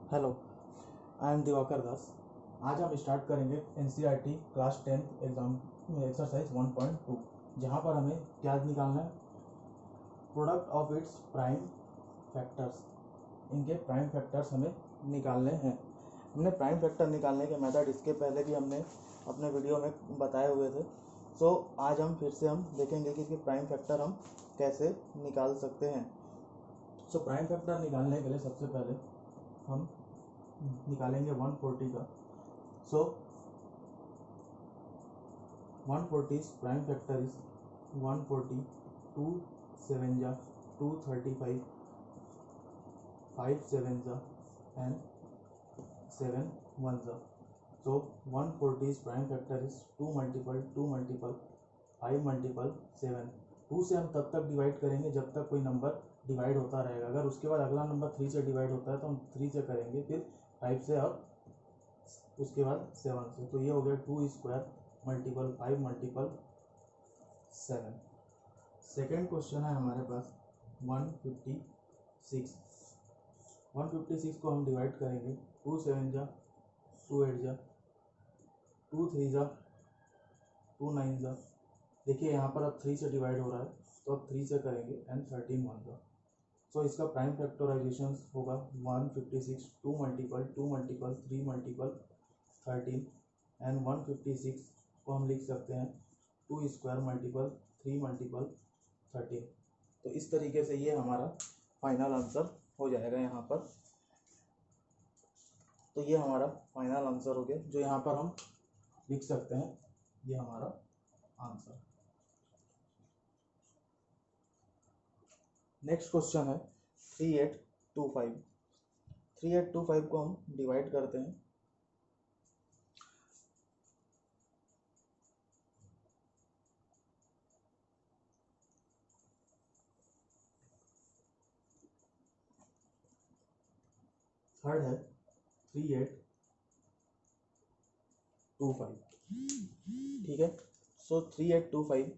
Hello, I am Diwakar दास। आज हम start करेंगे एनसीईआरटी क्लास 10 एग्जाम एक्सरसाइज 1.2, जहाँ पर हमें क्या निकालना है, product of its prime factors. इनके प्राइम फैक्टर्स हमें निकालने हैं। हमने प्राइम फैक्टर निकालने के मेथड इसके पहले भी हमने अपने वीडियो में बताए हुए थे। सो आज हम फिर से देखेंगे कि इसके प्राइम फैक्टर हम कैसे निकाल सकते हैं। सो प्राइम फैक्टर निकालने के लिए सबसे पहले हम निकालेंगे 140 का। सो 140 प्राइम फैक्टर इज 140, 2 7 जा 235, 5 7 जा and 7 1 जा। So 140 prime factor is 2 multiple 5 multiple 7। 2 से हम तब तक डिवाइड करेंगे जब तक कोई नंबर डिवाइड होता रहेगा। अगर उसके बाद अगला नंबर 3 से डिवाइड होता है तो हम 3 से करेंगे, फिर 5 से और उसके बाद 7 से। तो ये हो गया 2 square multiple 5 multiple 7। Second question है हमारे पास 156। 156 को हम डिवाइड करेंगे 2 7 जा 2 8 जा 2 3 जा 2 9 जा। देखिए यहाँ पर अब 3 से डिवाइड हो रहा है तो अब 3 से करेंगे एंड 13 1 जा। सो इसका प्राइम फैक्टराइजेशन होगा 156 2 मल्टीपल 3 मल्टीपल 13 एंड 156 को हम लिख सकते हैं 2 स्क्वायर मल्टीपल 3 मल्टीपल 13। तो इस तरीके से ये हमारा फाइनल आंसर हो जाएगा यहाँ पर। तो ये हमारा फाइनल आंसर हो गया, जो यहाँ पर हम लिख सकते हैं, ये हमारा आंसर। नेक्स्ट क्वेश्चन है 3825। 3825 को हम डिवाइड करते हैं। थर्ड है 3825, ठीक है। सो 3825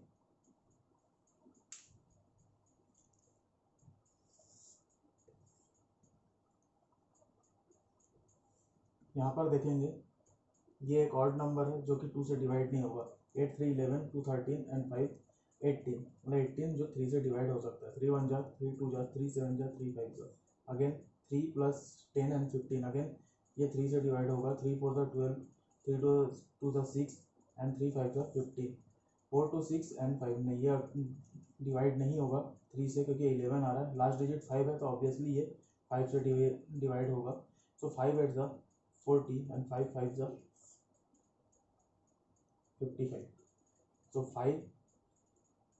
यहाँ पर देखेंगे, ये एक ऑड नंबर है जो कि 2 से डिवाइड नहीं होगा। 8 3 11 2 13 एंड 5 18, मतलब 18 जो 3 से डिवाइड हो सकता है। 3 1 जा 3 2 जा 3 7 जा 3 5 जा। अगेन 3 प्लस 10 एंड 15, अगेन ये 3 से डिवाइड होगा। 3 4 जा 12, 3 2 जा 6 एंड 3 5 जा 15। 4 2 6 एंड 5 नहीं, ये डिवाइड नहीं होगा 3 से, क्योंकि 11 आ रहा है। लास्ट डिजिट 5 है तो ऑब्वियसली ये 5 से डिवाइड होगा। सो 5 8 जा 40 एंड 5 5 जा 55। So 5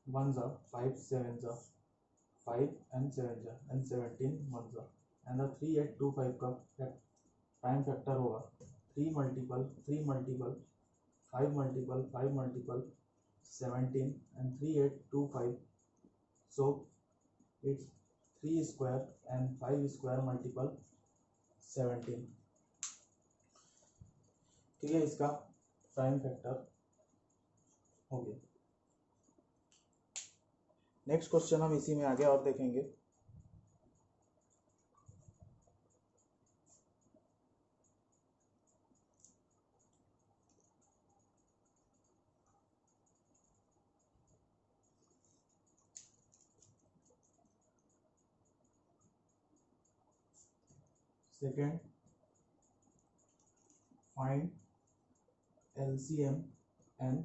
1s are 5 7s are 5 and 7s are and 17 1s are, and the 3825 का प्राइम फैक्टर होगा 3 multiple 5 multiple 5 multiple 17 and 3825। So it's 3 square and 5 square multiple 17। ठीक है, इसका प्राइम फैक्टर हो गया। नेक्स्ट क्वेश्चन हम इसी में आगे और देखेंगे। Second, find LCM and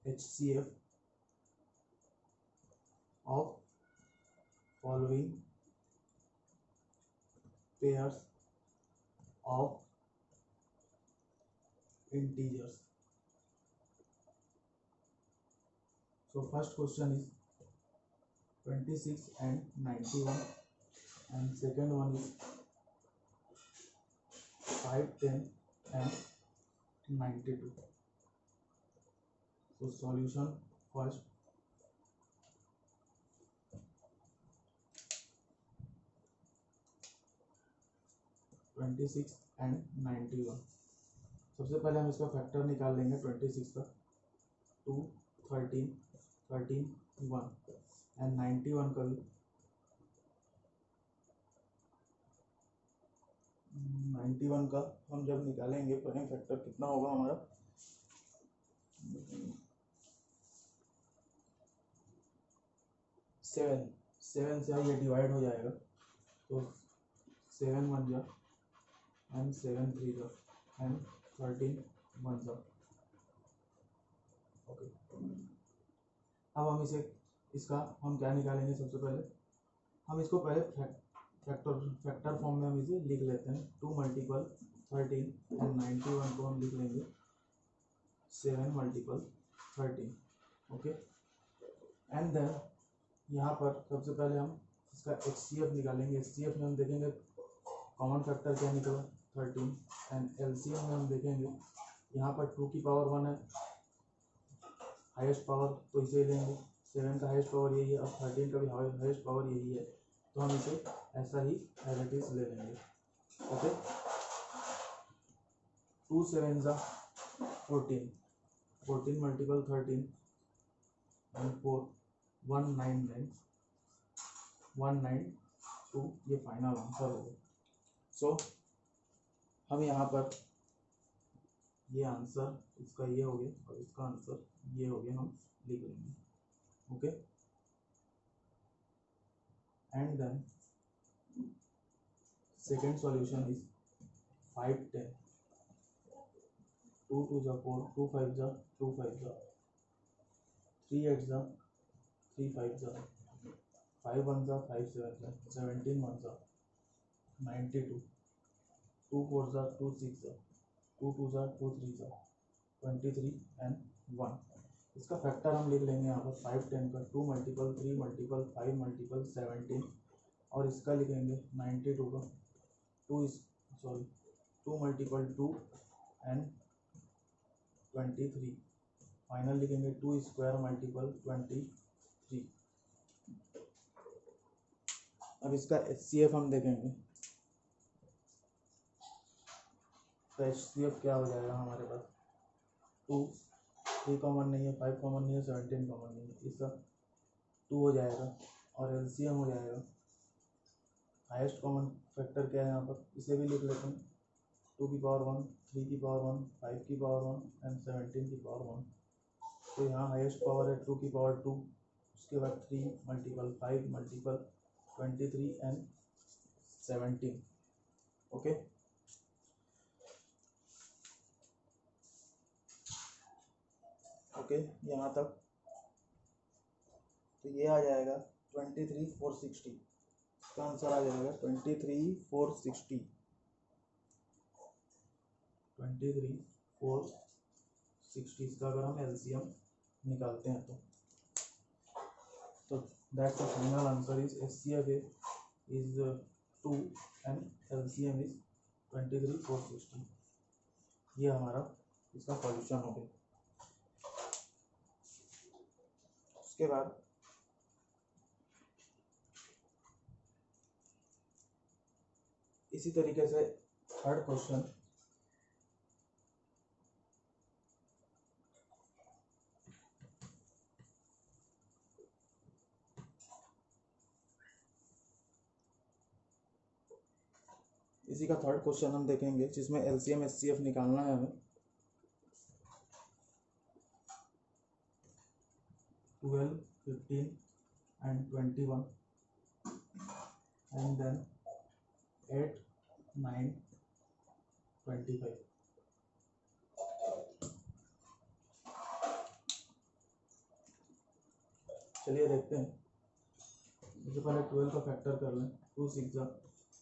HCF of following pairs of integers. So first question is 26 and 91, and second one is 5 10 and 92. So solution first, (26 and 91). सबसे पहले हम इसका फैक्टर निकाल लेंगे 26 का, 2 13 13 1 एंड 91 का भी 91 का हम जब निकालेंगे प्राइम फैक्टर कितना होगा हमारा, 7 से ये डिवाइड हो जाएगा, तो 7 1 जा एंड 7 3 जा एंड 13 1 जा। ओके, अब हम इसका हम क्या निकालेंगे, सबसे पहले हम इसको पहले फैक्टर फॉर्म में हम इसे लिख लेते हैं। 2 मल्टीपल 13 एंड 91 को हम लिख लेंगे 7 मल्टीपल 13। ओके, एंड देन यहाँ पर सबसे पहले हम इसका HCF निकालेंगे। HCF में हम देखेंगे कॉमन फैक्टर क्या निकला 13, एंड LCM में हम देखेंगे यहाँ पर 2 की पावर 1 है हाईएस्ट पावर, तो इसे लेंगे। 7 का हाईएस्ट पावर यही है, अब 13 का भी हाईएस्ट पावर यही है, तो हम इसे ऐसा ही एज इट ले लेंगे। ओके, 2 7 जा 14, 14 मल्टीपल 13 एंड 4 199 192, ये फाइनल आंसर होगा। सो हम यहाँ पर ये आंसर इसका ये हो गया और इसका आंसर ये हो गया, हम लिख लेंगे। Okay, and then second solution is 5 10, 2 2 जा 4, 2 5 जा 2 5 जा, 3 8 जा 3 5 जा, 5 1 जा 5 7 जा, 17 1 जा 92, 2 4 जा 2 6 जा, 2 2 जा 2 3 जा 23 एंड 1। इसका फैक्टर हम लिख लेंगे यहाँ पर 5 10 का 2 मल्टीपल 3 मल्टीपल 5 मल्टीपल 17, और इसका लिखेंगे 92 का 2 मल्टीपल 2 एंड 23, फाइनल लिखेंगे 2 स्क्वायर मल्टीपल 23। अब इसका HCF हम देखेंगे, तो HCF क्या हो जाएगा हमारे पास, 2 3 कॉमन नहीं है, 5 कॉमन नहीं है, 17 कॉमन नहीं है, इसका 2 हो जाएगा, और LCM हो जाएगा। हाईएस्ट कॉमन फैक्टर क्या है यहाँ पर, इसे भी लिख लेते हैं 2 की पावर 1, 3 की पावर 1, 5 की पावर 1 एंड 17 की पावर 1। तो यहाँ हाईएस्ट पावर है 2 की पावर 2, उसके बाद 3 multiple 5 multiple 23 and 17। Okay, okay यहाँ तक, तो ये आ जाएगा 23 460, इसका आंसर आ जाएगा 23 460, 23 460। इसका अगर हम LCM निकालते हैं तो that's the final answer is HCF is 2 and LCM is 23 460। ये हमारा इसका सॉल्यूशन हो गया। उसके बाद इसी तरीके से थर्ड क्वेश्चन, इसी का थर्ड क्वेश्चन हम देखेंगे जिसमें LCM HCF निकालना है हमें। 12 15 and 21 and then 8 9 25। चलिए देखते हैं। सबसे पहले 12 का फैक्टर कर लें, 2 6 जा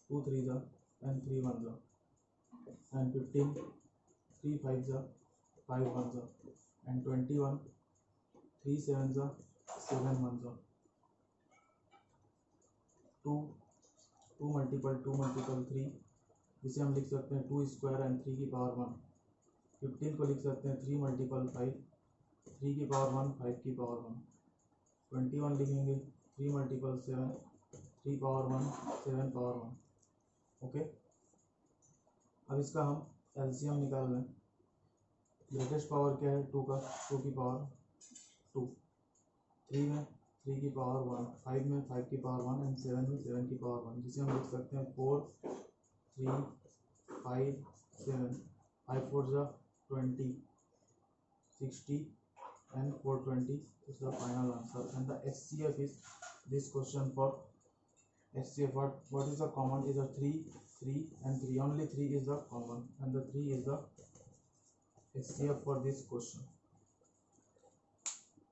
2 3 जा एंड 3 1 जा, एंड 15 3 5 जा 5 1 जा, एंड 21 3 7 जा 7 1 जा, 2 मल्टीपल 3, जिसे हम लिख सकते हैं 2 स्क्वायर एंड 3 की पावर 1। 15 को लिख सकते हैं 3 मल्टीपल 5, 3 की पावर 1 5 की पावर 1। 21 लिखेंगे 3 मल्टीपल 7, 3 पावर 1 7 पावर 1। ओके, अब इसका हम LCM निकाल लें। ग्रेटेस्ट पावर क्या है 2 का, 2 की पावर 2, 3 में 3 की पावर 1, 5 में 5 की पावर 1 एंड 7 में 7 की पावर 1, जिसे हम लिख सकते हैं 4 3 5 7, 5 4s are 20, 60 and 420 is the final answer. And the HCF is this question for HCF. What is the common is a 3 3 and 3, only 3 is the common and the 3 is the HCF for this question.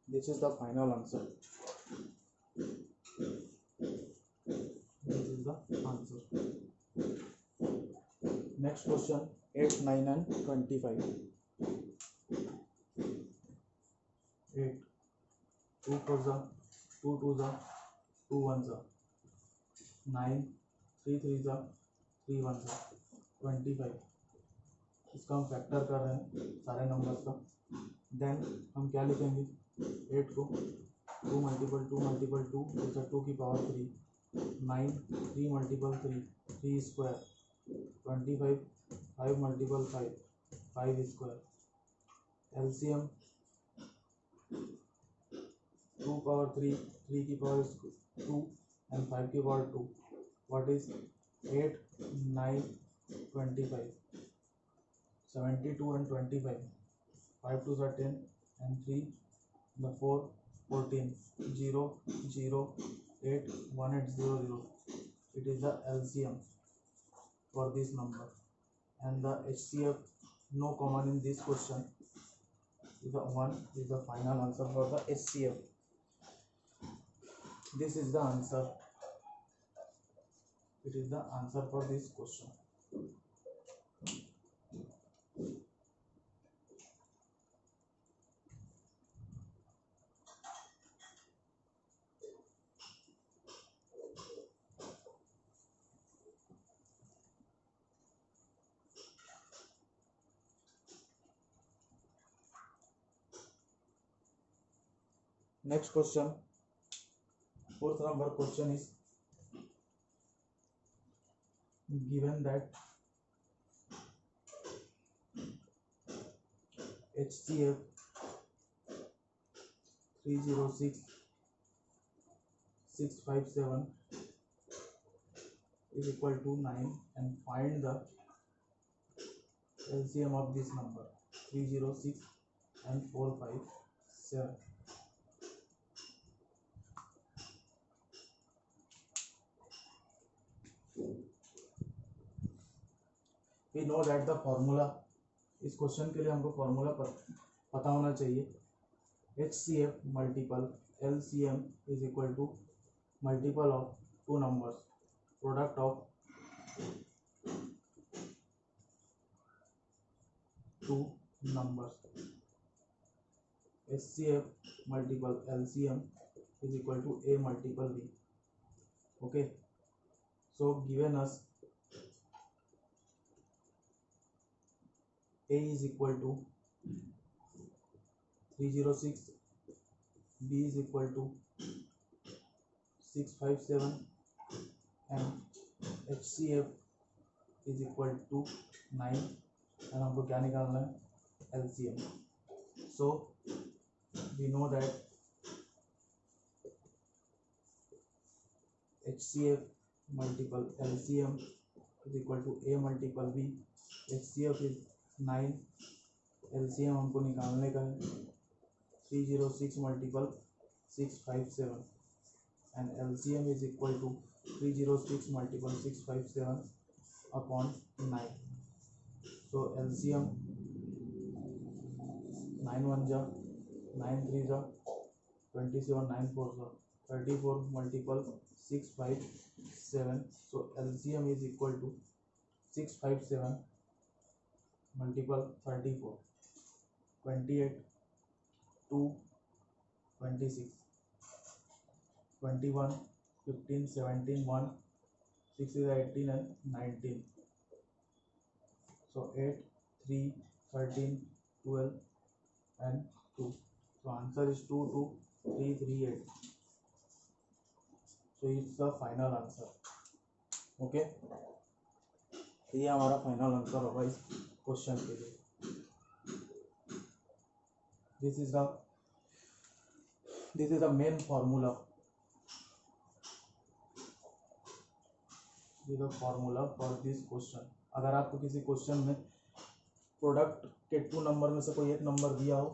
This is the final answer. This is the answer. Next question 8 9 and 25. 8 2 4s are 2 2s are 2 1s are 9 3 3s are 3 1s are 25. इसका हम factor कर रहे हैं सारे numbers का. Then हम क्या लिखेंगे 8 को 2 मल्टीपल 2 मल्टीपल 2 इज 2 की power 3, 9 3 multiple 3 3 square, 25 5 multiple 5 5 square. LCM 2 power 3 3 की पावर 2 and 5 की power 2. What is 8 9 25 72 and 25. 5 2s are 10 and 3 the 4 14 0 0 8 1 8 0 0. It is the LCM for this number. And the HCF, no common in this question, is the 1 is the final answer for the HCF. This is the answer. It is the answer for this question. Next question, fourth number question is given that HCF 306 657 is equal to 9 and find the LCM of this number 306 and 457. We know that the formula, इस question के लिए हमको formula पता होना चाहिए. HCF multiple LCM is equal to multiple of two numbers, product of two numbers. HCF multiple LCM is equal to A multiple B. Okay, so given us A is equal to 306, B is equal to 657 and HCF is equal to 9 and हमको क्या निकालना है LCM. So we know that HCF multiple LCM is equal to A multiple B. HCF is 9, LCM हमको निकालने का है 306 multiple 657 and LCM is equal to 306 multiple 657 upon 9. So LCM 9 1 जा 9 3 जा 27, 9 4 जा 34 multiple 657. So LCM is equal to 657 multiple 34, 28 2 26, 21 15 17 1 6 is 18 and 19. So 8 3 13 12 and 2. So answer is 2 2 3 3 8. So it's the final answer. Okay, ये हमारा final answer होगा इस question के लिए. This is the main formula. This is the formula for this question. अगर आपको किसी question में प्रोडक्ट के 2 नंबर में से कोई एक नंबर दिया हो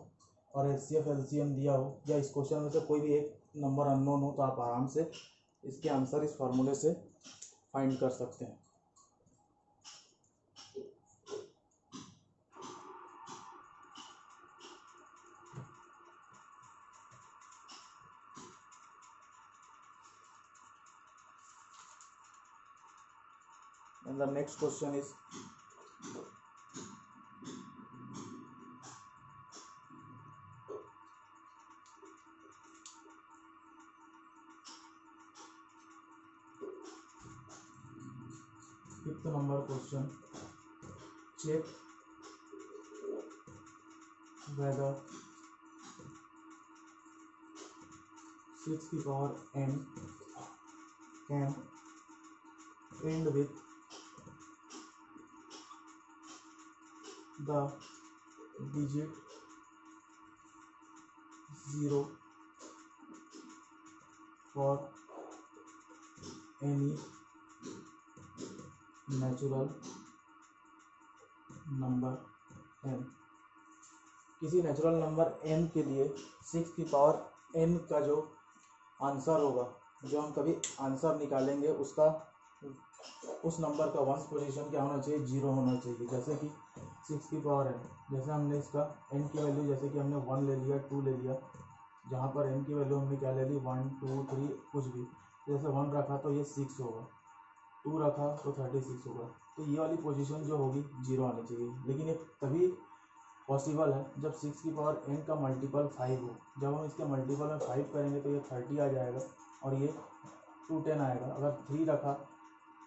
और HCF LCM दिया हो, या इस क्वेश्चन में से कोई भी एक नंबर अननोन हो, तो आप आराम से इसके आंसर इस फॉर्मूले से फाइंड कर सकते हैं। And the next question is fifth number question. Check whether 6 की power n can end with the digit 0 for any natural number n। किसी नेचुरल नंबर n के लिए 6 की पावर n का जो आंसर होगा, जो हम कभी आंसर निकालेंगे, उसका उस नंबर का वंस पोजीशन क्या होना चाहिए, 0 होना चाहिए। जैसे कि 6 की पावर n, जैसे हमने इसका n की वैल्यू, जैसे कि हमने 1 ले लिया, 2 ले लिया, जहाँ पर n की वैल्यू हमने क्या ले ली, 1 2 3 कुछ भी, जैसे 1 रखा तो ये 6 होगा, 2 रखा तो 36 होगा। तो ये वाली पोजीशन जो होगी 0 आनी चाहिए। लेकिन ये तभी पॉसिबल है जब 6 की पावर n का मल्टीपल 5 हो। जब हम इसके मल्टीपल में 5 करेंगे तो ये 30 आ जाएगा और ये 210 आएगा। अगर 3 रखा,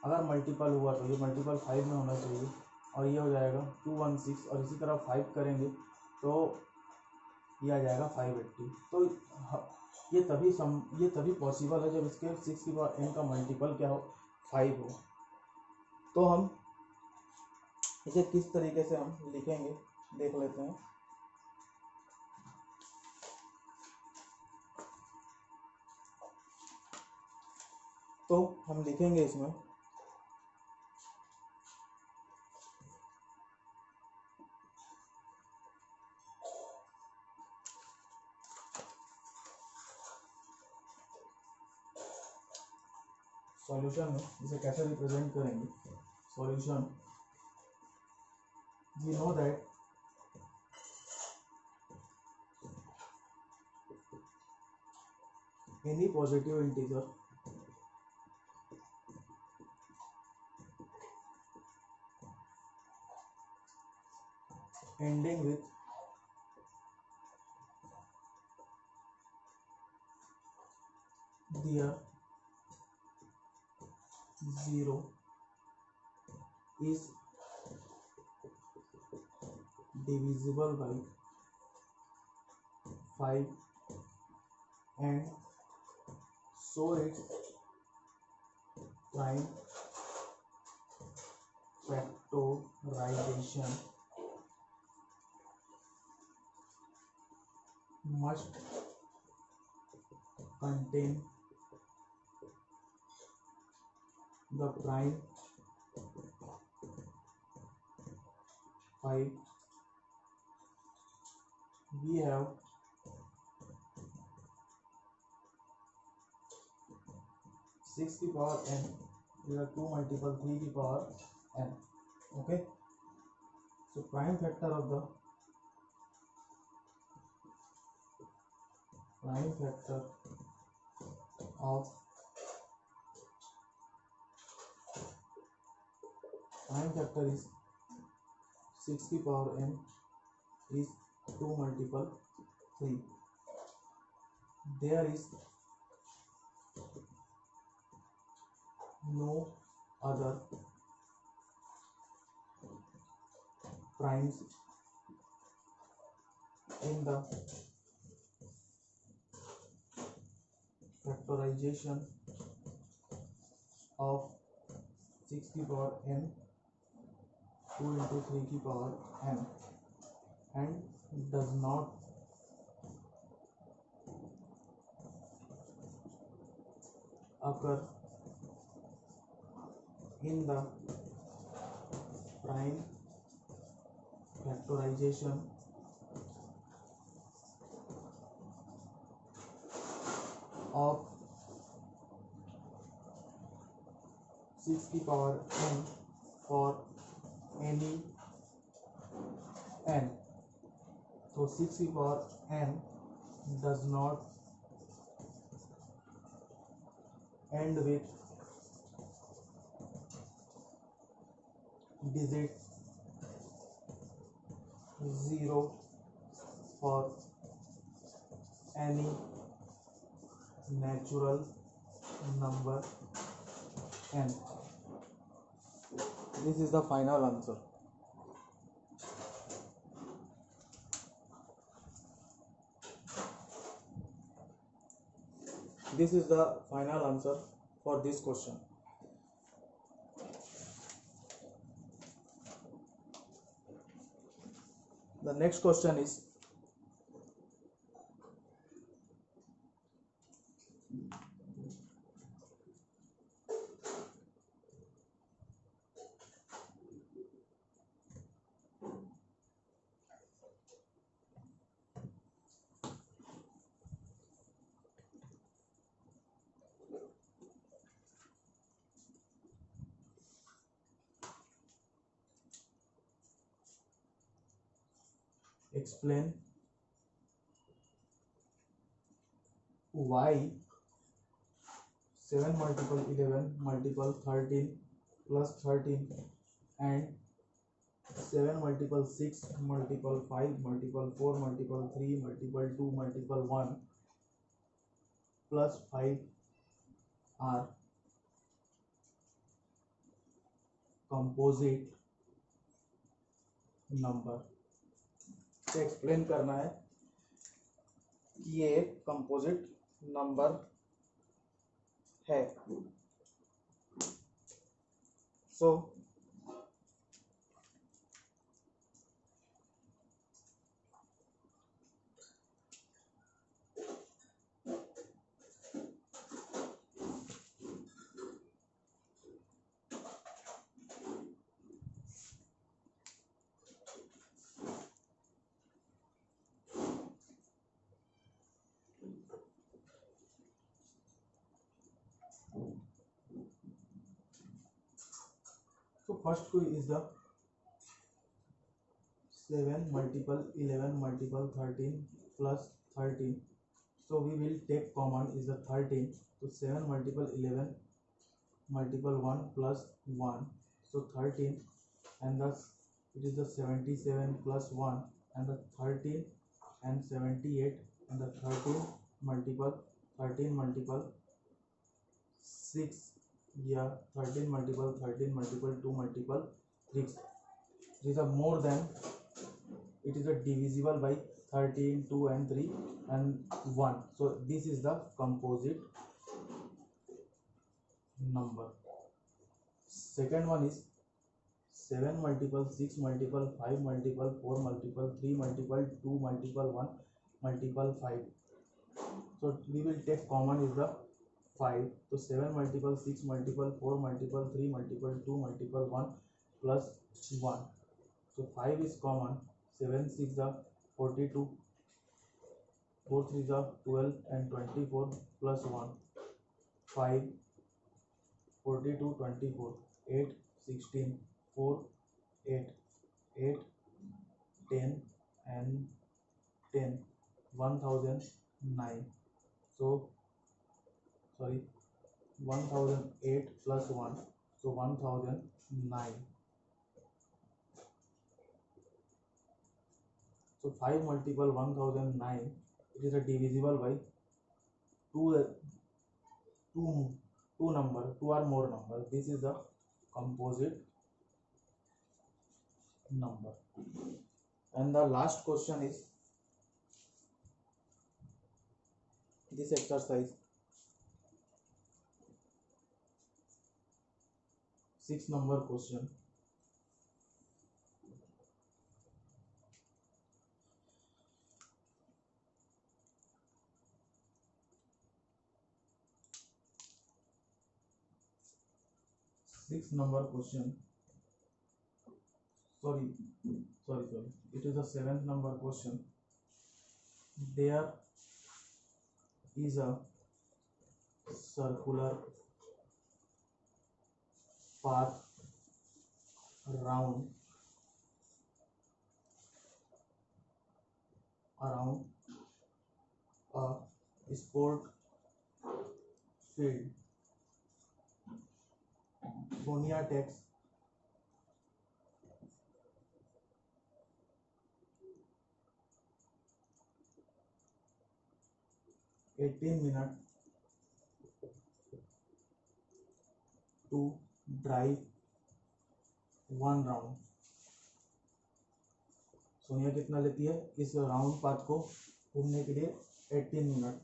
अगर मल्टीपल हुआ तो ये मल्टीपल 5 में होना चाहिए और ये हो जाएगा 216। और इसी तरह 5 करेंगे तो ये आ जाएगा 580। तो ये तभी पॉसिबल है जब इसके 6 की पावर n का मल्टीपल क्या हो, 5 हो। तो हम इसे किस तरीके से हम लिखेंगे देख लेते हैं। तो हम लिखेंगे इसमें सॉल्यूशन में इसे कैसे रिप्रेजेंट करेंगे। Solution, we know that any positive integer ending with their 0 is divisible by 5 and so its prime factorization must contain the prime 5. We have 6 की power n, we have 2 multiple 3 की power n. Okay, so prime factor of the prime factor is 6 की power n is 2 multiple 3. There is no other primes in the factorization of 6 की power n 2 into 3 की power n and does not occur in the prime factorization of 6 की power n for any n. So 6 की power n does not end with digit 0 for any natural number n. This is the final answer. This is the final answer for this question. The next question is explain why 7 multiple 11 multiple 13 plus 13 and 7 multiple 6 multiple 5 multiple 4 multiple 3 multiple 2 multiple 1 plus 5 are composite number. से explain करना है कि ये एक composite number है. सो first is the 7 multiple 11 multiple 13 plus 13. So we will take common is the 13. So 7 multiple 11 multiple 1 plus 1. So 13 and thus it is the 77 plus 1 and the 13 and 78 and the 13 multiple 6. Yeah, 13 multiple 2 multiple 3. These are more than, it is a divisible by 13, 2 and 3 and 1. So this is the composite number. Second one is 7 multiple 6 multiple 5 multiple 4 multiple 3 multiple 2 multiple 1 multiple 5. So we will take common is the 5. So 7 multiple 6 multiple 4 multiple 3 multiple 2 multiple 1 plus 1. So 5 is common. 7 6 are 42, 4 3 are 12 and 24 plus 1. 5 42 24 8 16 4 8 8 10 and 10 1009. So sorry, 1008 plus 1, so 1009. So 5 multiple 1009, it is a divisible by 2 number, 2 or more number. This is the composite number. And the last question is this exercise 6 number question. Six number question. sorry, it is the 7th number question. There is a circular path around a sport field. Sonia takes 18 minutes to drive one round. Sonia कितना लेती है इस round path को घूमने के लिए? 18 minute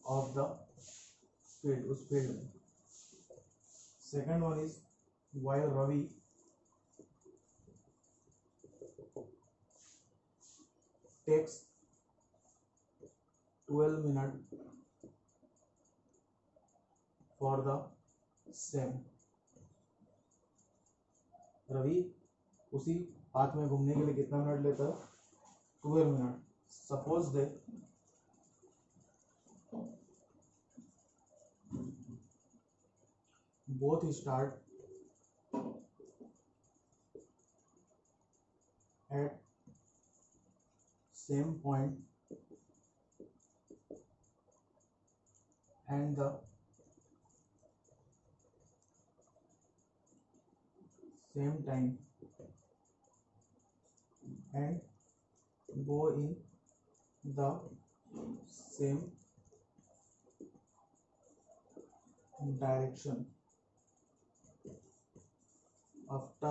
of the field, उस field में. Second one is while Ravi takes 12 minutes for the same. Ravi उसी पाथ में घूमने के लिए कितना मिनट लेता है? 12 minute. Suppose they both start at same point and the same time and go in the same direction. After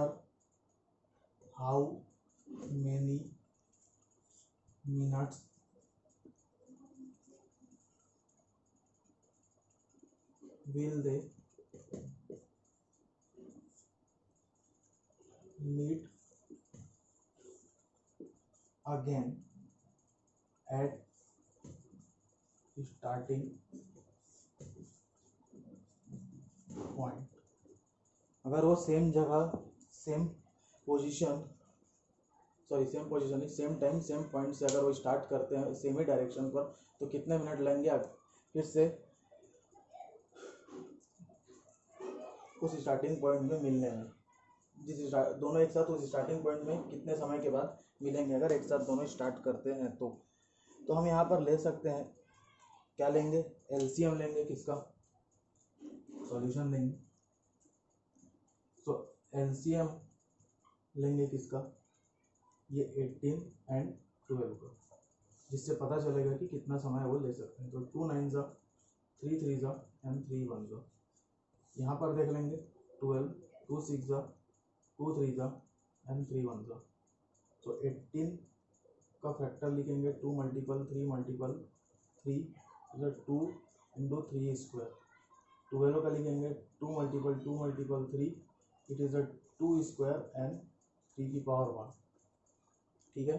how many minutes will they meet again at starting point? अगर वो same जगह same position नहीं, same time same point से अगर वो start करते हैं same ही direction पर, तो कितने मिनट लगेंगे फिर से उस स्टार्टिंग पॉइंट में मिलने में? दोनों एक साथ उस स्टार्टिंग पॉइंट में कितने समय के बाद मिलेंगे अगर एक साथ दोनों स्टार्ट करते हैं? तो हम यहाँ पर ले सकते हैं, क्या लेंगे? एलसीएम लेंगे. किसका? सॉल्यूशन लेंगे. तो एलसीएम लेंगे किसका? ये 18 एंड 12 का, जिससे पता चलेगा कि कितना समय वो ले सकते हैं. तो 2 9 जा 3 3 जा एंड 3 1 जा. यहाँ पर देख लेंगे 12, 2 6 जा 2 3 जा एंड 3 1 जा. तो 18 का फैक्टर लिखेंगे 2 मल्टीपल 3 मल्टीपल 3 इधर 2 इंटू 3 स्क्वायर. 12 का लिखेंगे 2 multiple 2 multiple 3, it is a 2 square and 3 की पावर 1. ठीक है.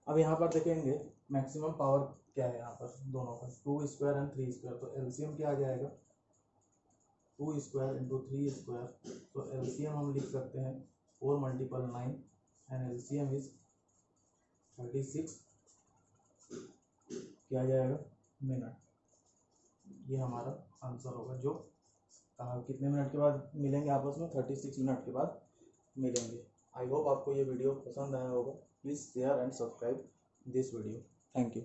अब यहाँ पर देखेंगे मैक्सिमम पावर क्या है यहाँ पर दोनों का, 2 स्क्वायर एंड 3 स्क्वायर. तो एलसीएम क्या आ जाएगा? 2 स्क्वायर इंटू 3 स्क्वायर. तो एलसीएम हम लिख सकते हैं 4 मल्टीपल 9 एंड एलसीएम इज 36. क्या आ जाएगा? मिनट. ये हमारा आंसर होगा. जो कितने मिनट के बाद मिलेंगे आपस में? 36 मिनट के बाद मिलेंगे. आई होप आपको ये वीडियो पसंद आया होगा. Please share and subscribe this video. Thank you.